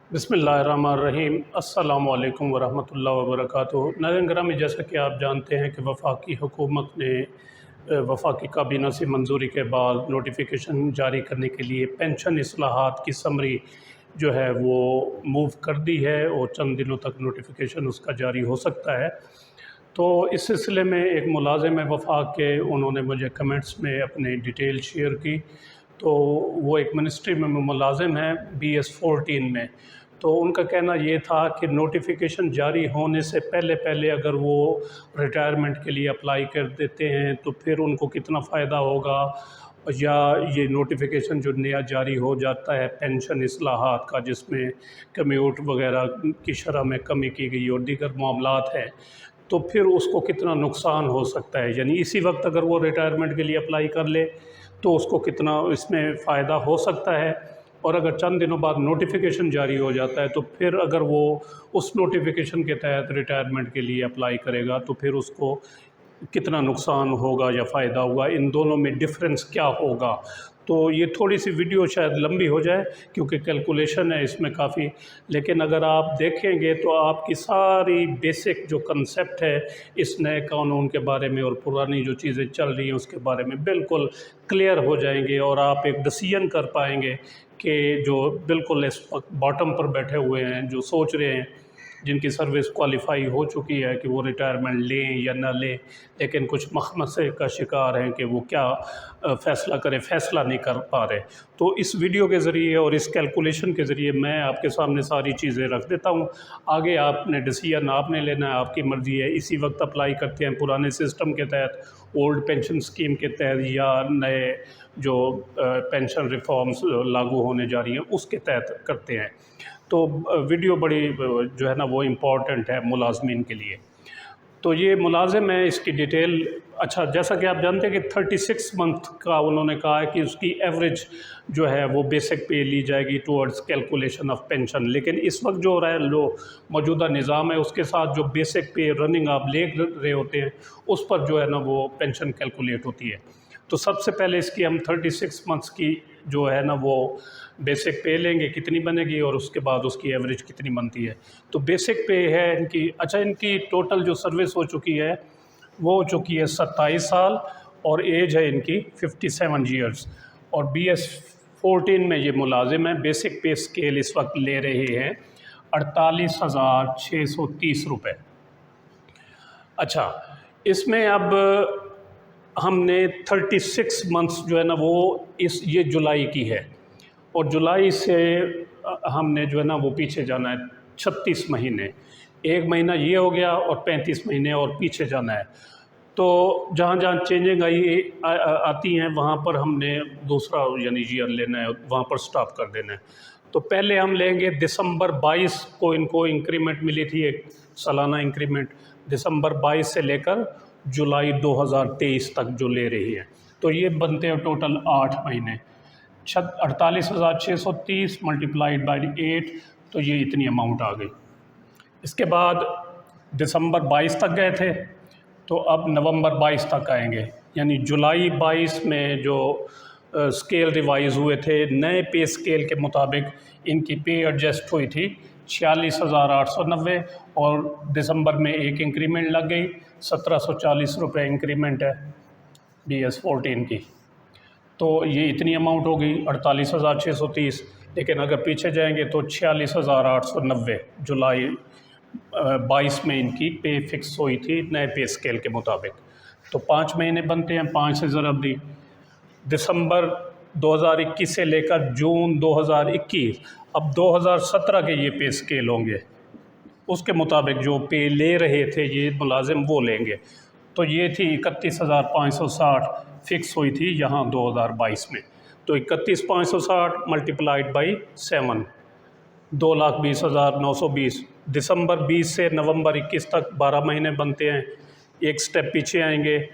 बिस्मिल्लाहिर्रहमानिर्रहीम। अस्सलामु अलैकुम वरहमतुल्लाहि वबरकातुहू। नाज़रीन ग्रामी, जैसा कि आप जानते हैं कि वफाकी हुकूमत ने वफाकी काबीना से मंजूरी के बाद नोटिफिकेशन जारी करने के लिए पेंशन इस्लाहात की समरी जो है वो मूव कर दी है और चंद दिनों तक नोटिफिकेशन उसका जारी हो सकता है। तो इस सिलसिले में एक मुलाजिम है वफाक के, उन्होंने मुझे कमेंट्स में अपनी डिटेल शेयर की। तो वो एक मिनिस्ट्री में मुलाजिम हैं BS14 में। तो उनका कहना ये था कि नोटिफिकेशन जारी होने से पहले पहले अगर वो रिटायरमेंट के लिए अप्लाई कर देते हैं तो फिर उनको कितना फ़ायदा होगा, या ये नोटिफिकेशन जो नया जारी हो जाता है पेंशन इस्लाहात का, जिसमें कम्यूट वगैरह की शरह में कमी की गई और दीगर मामलात हैं, तो फिर उसको कितना नुकसान हो सकता है। यानी इसी वक्त अगर वो रिटायरमेंट के लिए अप्लाई कर ले तो उसको कितना इसमें फ़ायदा हो सकता है, और अगर चंद दिनों बाद नोटिफिकेशन जारी हो जाता है तो फिर अगर वो उस नोटिफिकेशन के तहत रिटायरमेंट के लिए अप्लाई करेगा तो फिर उसको कितना नुकसान होगा या फ़ायदा होगा, इन दोनों में डिफरेंस क्या होगा। तो ये थोड़ी सी वीडियो शायद लंबी हो जाए क्योंकि कैलकुलेशन है इसमें काफ़ी, लेकिन अगर आप देखेंगे तो आपकी सारी बेसिक जो कंसेप्ट है इस नए कानून के बारे में और पुरानी जो चीज़ें चल रही हैं उसके बारे में बिल्कुल क्लियर हो जाएंगे, और आप एक डिसीजन कर पाएंगे कि जो बिल्कुल इस बॉटम पर बैठे हुए हैं, जो सोच रहे हैं, जिनकी सर्विस क्वालिफाई हो चुकी है कि वो रिटायरमेंट लें या ना लें, लेकिन कुछ मखमसे का शिकार हैं कि वो क्या फ़ैसला करें, फ़ैसला नहीं कर पा रहे। तो इस वीडियो के ज़रिए और इस कैलकुलेशन के ज़रिए मैं आपके सामने सारी चीज़ें रख देता हूँ। आगे आपने डिसीजन आपने लेना है, आपकी मर्ज़ी है। इसी वक्त अप्लाई करते हैं पुराने सिस्टम के तहत, ओल्ड पेंशन स्कीम के तहत, या नए जो पेंशन रिफॉर्म्स लागू होने जा रही हैं उसके तहत करते हैं। तो वीडियो बड़ी जो है ना वो इम्पॉर्टेंट है मुलाजमीन के लिए। तो ये मुलाजिम है, इसकी डिटेल। अच्छा, जैसा कि आप जानते हैं कि 36 मंथ का उन्होंने कहा है कि उसकी एवरेज जो है वो बेसिक पे ली जाएगी टुवर्ड्स कैलकुलेशन ऑफ पेंशन। लेकिन इस वक्त जो हो रहा है, लो मौजूदा निज़ाम है, उसके साथ जो बेसिक पे रनिंग आप ले रहे होते हैं उस पर जो है ना वो पेंशन कैलकुलेट होती है। तो सबसे पहले इसकी हम 36 मंथ्स की जो है ना वो बेसिक पे लेंगे, कितनी बनेगी, और उसके बाद उसकी एवरेज कितनी बनती है। तो बेसिक पे है इनकी, अच्छा इनकी टोटल जो सर्विस हो चुकी है वो हो चुकी है 27 साल, और एज है इनकी 57 ईयर्स, और BS14 में ये मुलाजिम है। बेसिक पे स्केल इस वक्त ले रहे हैं 48,630 रुपये। अच्छा, इसमें अब हमने 36 मंथ्स जो है ना वो ये जुलाई की है, और जुलाई से हमने जो है ना वो पीछे जाना है 36 महीने। एक महीना ये हो गया और 35 महीने और पीछे जाना है। तो जहाँ जहाँ चेंजिंग आती हैं वहाँ पर हमने दूसरा यानी ईयर लेना है, वहाँ पर स्टॉप कर देना है। तो पहले हम लेंगे दिसंबर 22 को, इनको इंक्रीमेंट मिली थी, एक सालाना इंक्रीमेंट, दिसंबर 22 से लेकर जुलाई 2023 तक जो ले रही है। तो ये बनते हैं टोटल 8 महीने। 48,630 मल्टीप्लाइड बाई 8, तो ये इतनी अमाउंट आ गई। इसके बाद दिसंबर 22 तक गए थे, तो अब नवंबर 22 तक आएंगे, यानी जुलाई 22 में जो स्केल रिवाइज़ हुए थे नए पे स्केल के मुताबिक, इनकी पे एडजस्ट हुई थी 46,890, और दिसंबर में एक इंक्रीमेंट लग गई, 1,740 रुपये इंक्रीमेंट है BS14 की। तो ये इतनी अमाउंट हो गई 48,630। लेकिन अगर पीछे जाएंगे तो 46,890 जुलाई 22 में इनकी पे फिक्स हुई थी नए पे स्केल के मुताबिक। तो 5 महीने बनते हैं, 5 से ज़रब दी, दिसंबर 2021 से लेकर जून 2021, अब 2017 के ये पे स्केल होंगे, उसके मुताबिक जो पे ले रहे थे ये मुलाजिम वो लेंगे। तो ये थी 31,560 फिक्स हुई थी यहाँ 2022 में। तो 31,560 मल्टीप्लाइड बाई 7, 2,20,920। दिसंबर 20 से नवंबर 21 तक 12 महीने बनते हैं। एक स्टेप पीछे आएंगे,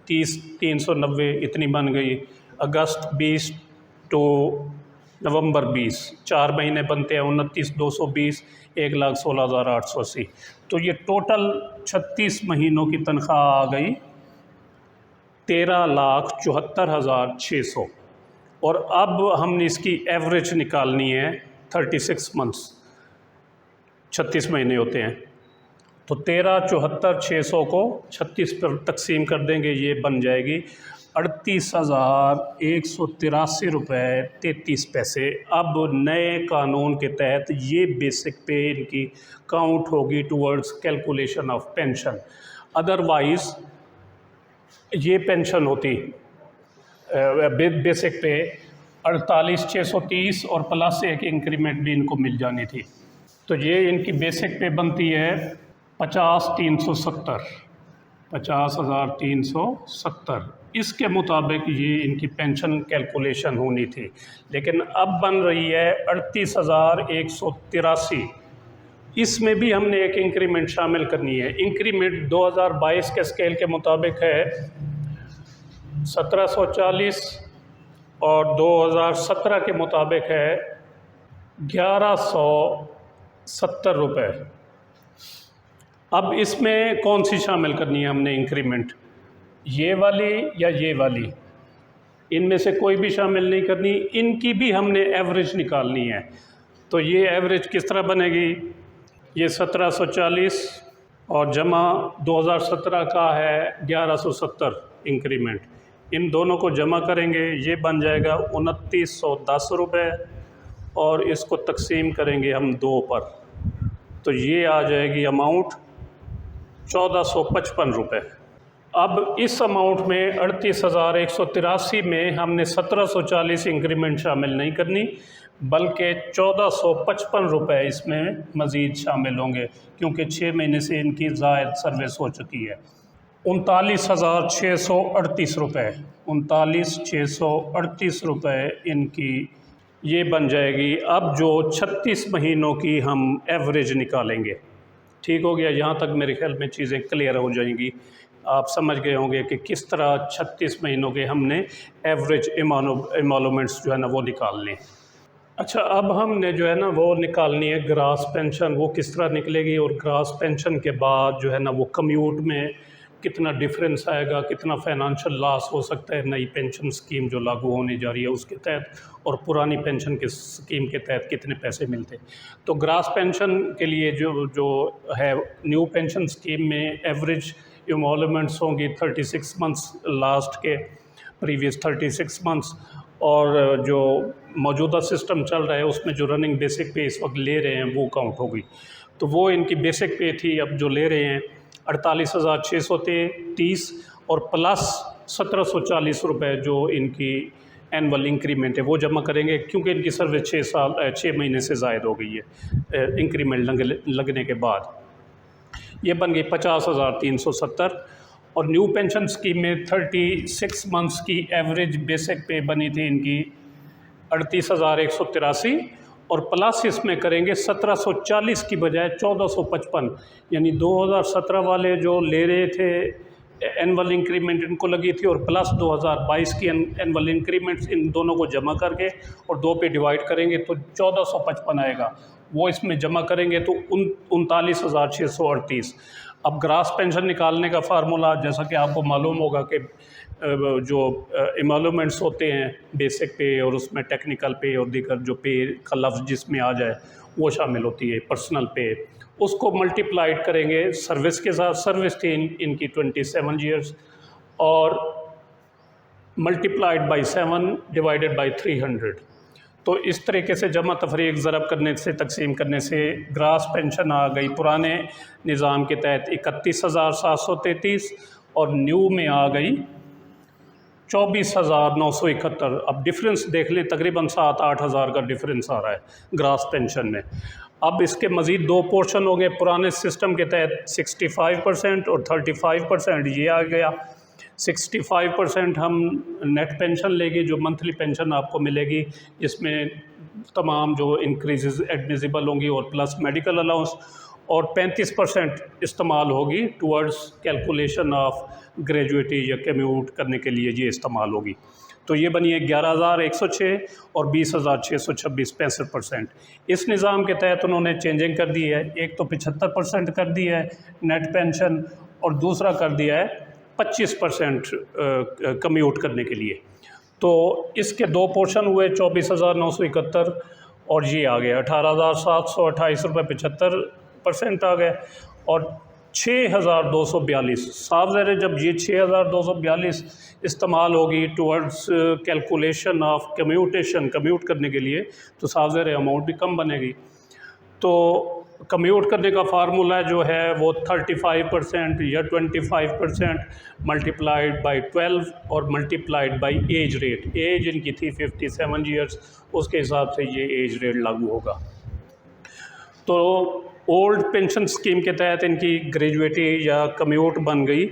30,390 इतनी बन गई। अगस्त 20 टू नवंबर 20, 4 महीने बनते हैं, 29,220, 1,16,880। तो ये टोटल 36 महीनों की तनख्वाह आ गई 13,74,600। और अब हमने इसकी एवरेज निकालनी है 36 मंथ्स। 36 महीने होते हैं। तो 13,74,600 को 36 पर तकसीम कर देंगे, ये बन जाएगी 38,183 रुपये 33 पैसे। अब नए कानून के तहत ये बेसिक पे इनकी काउंट होगी towards calculation of pension. Otherwise ये पेंशन होती बेसिक पे 48,630 और प्लस एक इंक्रीमेंट भी इनको मिल जानी थी। तो ये इनकी बेसिक पे बनती है 50,370, 50,370। इसके मुताबिक ये इनकी पेंशन कैलकुलेशन होनी थी, लेकिन अब बन रही है 38,183। इसमें भी हमने एक इंक्रीमेंट शामिल करनी है। इंक्रीमेंट 2022 के स्केल के मुताबिक है 1740 और 2017 के मुताबिक है 1170 रुपये। अब इसमें कौन सी शामिल करनी है हमने इंक्रीमेंट, ये वाली या ये वाली? इनमें से कोई भी शामिल नहीं करनी, इनकी भी हमने एवरेज निकालनी है। तो ये एवरेज किस तरह बनेगी? ये 1740 और जमा 2017 का है 1170 इंक्रीमेंट, इन दोनों को जमा करेंगे, ये बन जाएगा 2910 रुपये और इसको तकसीम करेंगे हम 2 पर, तो ये आ जाएगी अमाउंट 1455 रुपये। अब इस अमाउंट में 38,183 में हमने 1740 इंक्रीमेंट शामिल नहीं करनी, बल्कि 1455 रुपये इसमें मज़ीद शामिल होंगे, क्योंकि 6 महीने से इनकी ज़ायद सर्विस हो चुकी है। 39,638 रुपये, 39,638 रुपये इनकी ये बन जाएगी। अब जो 36 महीनों की हम एवरेज निकालेंगे, ठीक हो गया? यहाँ तक मेरे ख्याल में चीज़ें क्लियर हो जाएंगी। आप समझ गए होंगे कि किस तरह 36 महीनों के हमने एवरेज एमोलूमेंट्स जो है ना वो निकालने। अच्छा, अब हमने जो है ना वो निकालनी है ग्रास पेंशन। वो किस तरह निकलेगी और ग्रास पेंशन के बाद जो है ना वो कम्यूट में कितना डिफरेंस आएगा, कितना फाइनेंशियल लॉस हो सकता है नई पेंशन स्कीम जो लागू होने जा रही है उसके तहत, और पुरानी पेंशन के स्कीम के तहत कितने पैसे मिलते हैं। तो ग्रास पेंशन के लिए जो है न्यू पेंशन स्कीम में एवरेज एमोलूमेंट्स होंगी 36 मंथ्स लास्ट के प्रीवियस 36 मंथ्स, और जो मौजूदा सिस्टम चल रहा है उसमें जो रनिंग बेसिक पे इस वक्त ले रहे हैं वो काउंट होगी। तो वो इनकी बेसिक पे थी, अब जो ले रहे हैं 48,630 और प्लस 1740 रुपये जो इनकी एनुअल इंक्रीमेंट है वो जमा करेंगे, क्योंकि इनकी सर्विस 6 महीने से ज़ायद हो गई है इंक्रीमेंट लगने के बाद। ये बन गई 50,370। और न्यू पेंशन स्कीम में 36 मंथ्स की एवरेज बेसिक पे बनी थी इनकी 38,183 और प्लस इसमें करेंगे 1740 की बजाय 1455, यानी 2017 वाले जो ले रहे थे एनुअल इंक्रीमेंट इनको लगी थी, और प्लस 2022 की एनुअल इंक्रीमेंट्स, इन दोनों को जमा करके और 2 पे डिवाइड करेंगे तो 1455 आएगा। वो इसमें जमा करेंगे तो 39,638। अब ग्रास पेंशन निकालने का फार्मूला जैसा कि आपको मालूम होगा कि जो एमोलूमेंट्स होते हैं बेसिक पे और उसमें टेक्निकल पे और दीगर जो पे का लफ्ज़ जिसमें आ जाए वो शामिल होती है, पर्सनल पे, उसको मल्टीप्लाइड करेंगे सर्विस के साथ। सर्विस थी इनकी 27 ईयर्स और मल्टीप्लाइड बाई 7 डिवाइडेड बाई 300। तो इस तरीके से जमा तफरीक ज़रब करने से तकसीम करने से ग्रास पेंशन आ गई पुराने निज़ाम के तहत 31,733 और न्यू में आ गई 24,971। अब डिफरेंस देख लें, तकरीबन 7-8 हज़ार का डिफरेंस आ रहा है ग्रास पेंशन में। अब इसके मज़ीद 2 पोर्शन हो गए पुराने सिस्टम के तहत, 65% और 35%। ये आ गया 65% हम नेट पेंशन लेंगे जो मंथली पेंशन आपको मिलेगी, जिसमें तमाम जो इंक्रीज़ एडमिसिबल होंगी और प्लस मेडिकल अलाउंस, और 35% इस्तेमाल होगी टुवर्ड्स कैलकुलेशन ऑफ ग्रेजुएटी या कम्यूट करने के लिए ये इस्तेमाल होगी। तो ये बनी है 11,106 और 20,626 65%। इस निज़ाम के तहत उन्होंने चेंजिंग कर दी है, एक तो 75% कर दी है नेट पेंशन और दूसरा कर दिया है 25% कम्यूट करने के लिए। तो इसके 2 पोर्शन हुए 24,971 और ये आ गया 18,728 रुपये 75 परसेंट आ गया। और 6242 साफ ज़ाहिर है जब ये 6242 इस्तेमाल होगी टुवर्ड्स कैलकुलेशन ऑफ कम्यूट करने के लिए, तो साफ ज़ाहिर है अमाउंट भी कम बनेगी। तो कम्यूट करने का फार्मूला जो है वो 35% या 25% मल्टीप्लाइड बाई 12 और multiplied by age rate. Age इनकी थी 57 ईयर्स, उसके हिसाब से ये एज रेट लागू होगा। तो ओल्ड पेंशन स्कीम के तहत इनकी ग्रेजुएटी या कम्यूट बन गई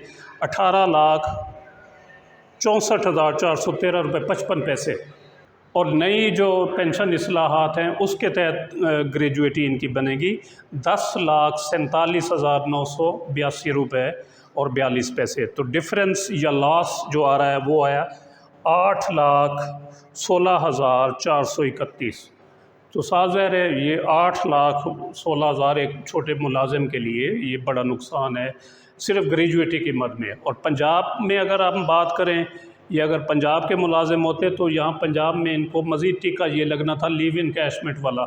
18,64,413 रुपये 55 पैसे। और नई जो पेंशन इस्लाहात हैं उसके तहत ग्रेजुएटी इनकी बनेगी 10,47,982 रुपये और 42 पैसे। तो डिफरेंस या लॉस जो आ रहा है वो आया 8,16,431। तो साफ ज़ाहिर है ये 8,16,000 एक छोटे मुलाजिम के लिए ये बड़ा नुकसान है सिर्फ ग्रेजुएटी की मद में। और पंजाब में अगर हम बात करें या अगर पंजाब के मुलाजिम होते तो यहाँ पंजाब में इनको मज़ीद टीका ये लगना था लीव इन कैशमेंट वाला।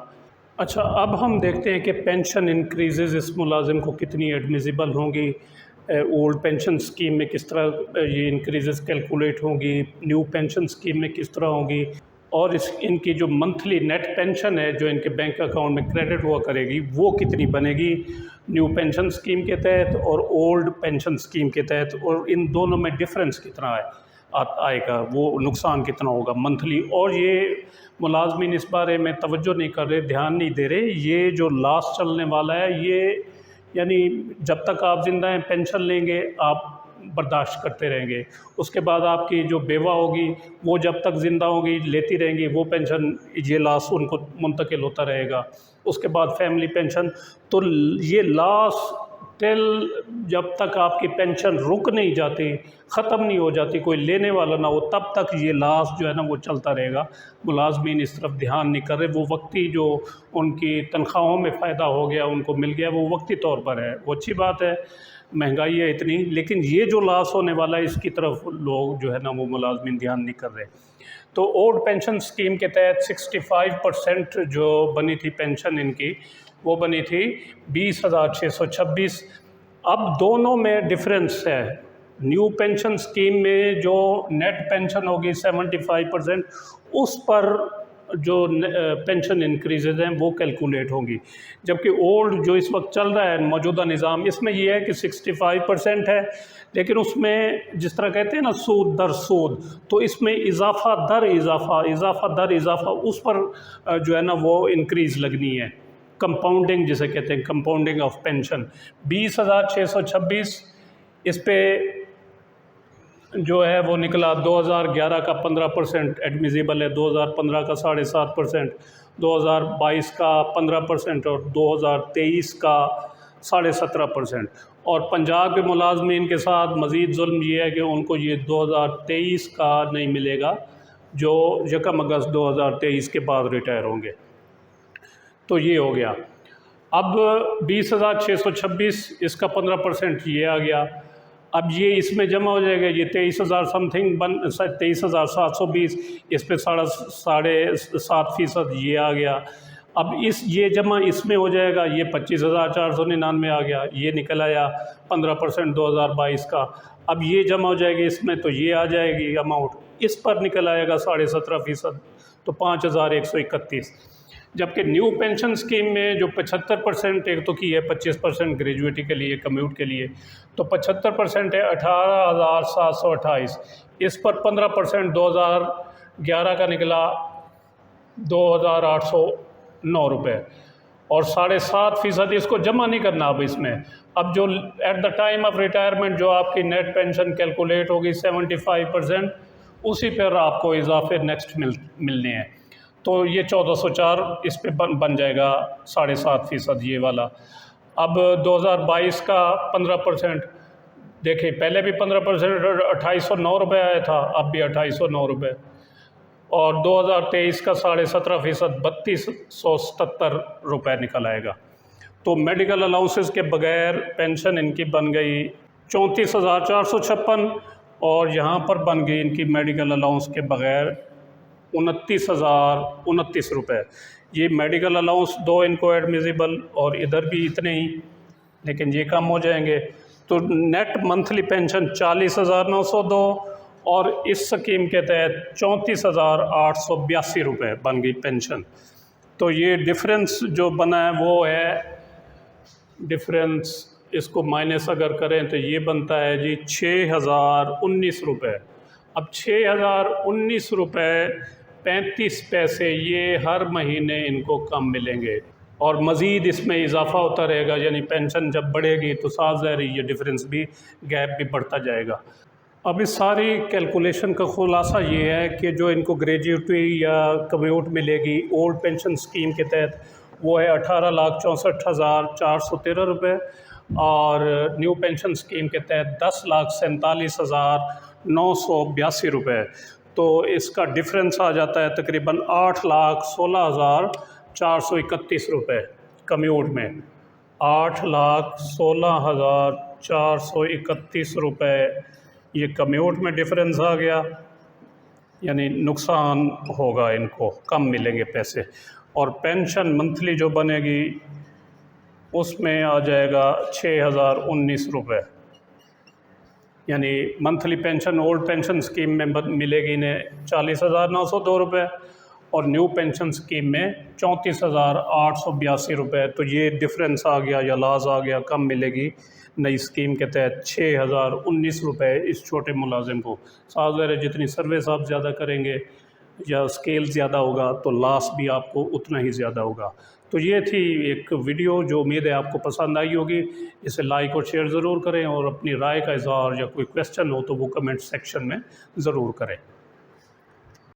अच्छा, अब हम देखते हैं कि पेंशन इंक्रीज़ इस मुलाजिम को कितनी एडमिसिबल होंगी, ओल्ड पेंशन स्कीम में किस तरह ये इंक्रीज़ कैलकुलेट होंगी, न्यू पेंशन स्कीम में किस तरह होंगी, और इनकी जो मंथली नेट पेंशन है जो इनके बैंक अकाउंट में क्रेडिट हुआ करेगी वो कितनी बनेगी न्यू पेंशन स्कीम के तहत और ओल्ड पेंशन स्कीम के तहत, और इन दोनों में डिफरेंस कितना आएगा, वो नुकसान कितना होगा मंथली। और ये मुलाजमीन इस बारे में तवज्जो नहीं कर रहे, ध्यान नहीं दे रहे। ये जो लास्ट चलने वाला है ये यानी जब तक आप ज़िंदा हैं पेंशन लेंगे आप बर्दाश्त करते रहेंगे, उसके बाद आपकी जो बेवा होगी वो जब तक ज़िंदा होगी लेती रहेंगी, वो पेंशन ये लाश उनको मुंतकिल होता रहेगा। उसके बाद फैमिली पेंशन, तो ये लाश टिल जब तक आपकी पेंशन रुक नहीं जाती, ख़त्म नहीं हो जाती, कोई लेने वाला ना हो, तब तक ये लाश जो है ना वो चलता रहेगा। मुलाजमीन इस तरफ ध्यान नहीं कर रहे। वो वक्ती जो उनकी तनख्वाहों में फ़ायदा हो गया उनको मिल गया वो वक्ती तौर पर है, वो अच्छी बात है, महंगाई है इतनी, लेकिन ये जो लॉस होने वाला है इसकी तरफ लोग जो है ना वो मुलाजमीन ध्यान नहीं कर रहे। तो ओल्ड पेंशन स्कीम के तहत 65% जो बनी थी पेंशन इनकी वो बनी थी 20,626। अब दोनों में डिफरेंस है। न्यू पेंशन स्कीम में जो नेट पेंशन होगी 75%, उस पर जो पेंशन इंक्रीजेज हैं वो कैलकुलेट होंगी, जबकि ओल्ड जो इस वक्त चल रहा है मौजूदा निज़ाम इसमें ये है कि 65% है, लेकिन उसमें जिस तरह कहते हैं ना सूद दर सूद, तो इसमें इजाफा दर इजाफा उस पर जो है ना वो इंक्रीज़ लगनी है, कंपाउंडिंग जिसे कहते हैं, कंपाउंडिंग ऑफ पेंशन। 20,626 इस पे जो है वो निकला 2011 का 15% एडमिसिबल है, 2015 का 7.5%, 2022 का 15% और 2023 का 17.5%। और पंजाब के मुलाजमीन के साथ मज़ीद जुल्म ये है कि उनको ये 2023 का नहीं मिलेगा, जो 1 अगस्त 2023 के बाद रिटायर होंगे। तो ये हो गया। अब 20,626 इसका 15% ये आ गया। अब ये इसमें जमा हो जाएगा, ये 23,000 समथिंग 23,720, इस पे 7.5% ये आ गया। अब ये जमा इसमें हो जाएगा, ये 25,499 आ गया, ये निकल आया 15% 2022 का। अब ये जमा हो जाएगी इसमें, तो ये आ जाएगी अमाउंट, इस पर निकल आएगा 17.5%, तो 5,131। जबकि न्यू पेंशन स्कीम में जो 75% एक तो की है, 25% ग्रेजुएटी के लिए, कम्यूट के लिए, तो 75% है 18,728। इस पर 15% 2011 का निकला 2,809 रुपये, और 7.5% इसको जमा नहीं करना अब इसमें। अब जो at the time of retirement जो आपकी नेट पेंशन कैलकुलेट होगी 75%, उसी पर आपको इजाफे नेक्स्ट मिलने हैं। तो ये 1,404 इस पे बन जाएगा 7.5% ये वाला। अब 2022 का 15%, देखिए पहले भी 15% 2,809 रुपये आया था, अब भी 2,809 रुपये, और 2023 का 17.5% 3,277 रुपये निकल आएगा। तो मेडिकल अलाउंसेस के बगैर पेंशन इनकी बन गई 34,456, और यहाँ पर बन गई इनकी मेडिकल अलाउंस के बगैर 29,029 रुपये। ये मेडिकल अलाउंस 2 इनको एडमिसिबल और इधर भी इतने ही, लेकिन ये कम हो जाएंगे। तो नेट मंथली पेंशन 40,902 और इस स्कीम के तहत 34,882 रुपये बन गई पेंशन। तो ये डिफरेंस जो बना है वो है, डिफरेंस इसको माइनस अगर करें तो ये बनता है जी 6,019 रुपये। अब 6,019 रुपये 35 पैसे ये हर महीने इनको कम मिलेंगे और मज़ीद इसमें इजाफ़ा होता रहेगा, यानी पेंशन जब बढ़ेगी तो साथ ज़ाहिर ये डिफरेंस भी, गैप भी बढ़ता जाएगा। अब इस सारी कैलकुलेशन का खुलासा ये है कि जो इनको ग्रेजुएटी या कम्यूट मिलेगी ओल्ड पेंशन स्कीम के तहत वो है 18,64,413 रुपये और न्यू पेंशन स्कीम के तहत 10,47,982 रुपये। तो इसका डिफरेंस आ जाता है तकरीबन 8,16,431 रुपये कम्यूट में। 8,16,431 रुपये ये कम्यूट में डिफरेंस आ गया, यानी नुकसान होगा, इनको कम मिलेंगे पैसे। और पेंशन मंथली जो बनेगी उसमें आ जाएगा 6,019 रुपये, यानी monthly pension old pension scheme में मिलेगी इन्हें 40,902 रुपये और न्यू पेंशन स्कीम में 34,882 रुपये। तो ये डिफरेंस आ गया या लाज आ गया, कम मिलेगी नई स्कीम के तहत 6,019 रुपये इस छोटे मुलाजिम को। साथ ज़ाहिर जितनी सर्विस आप ज़्यादा करेंगे या स्केल ज़्यादा होगा तो लॉस भी आपको उतना ही ज़्यादा होगा। तो ये थी एक वीडियो जो उम्मीद है आपको पसंद आई होगी। इसे लाइक और शेयर ज़रूर करें और अपनी राय का इज़हार या कोई क्वेश्चन हो तो वो कमेंट सेक्शन में ज़रूर करें।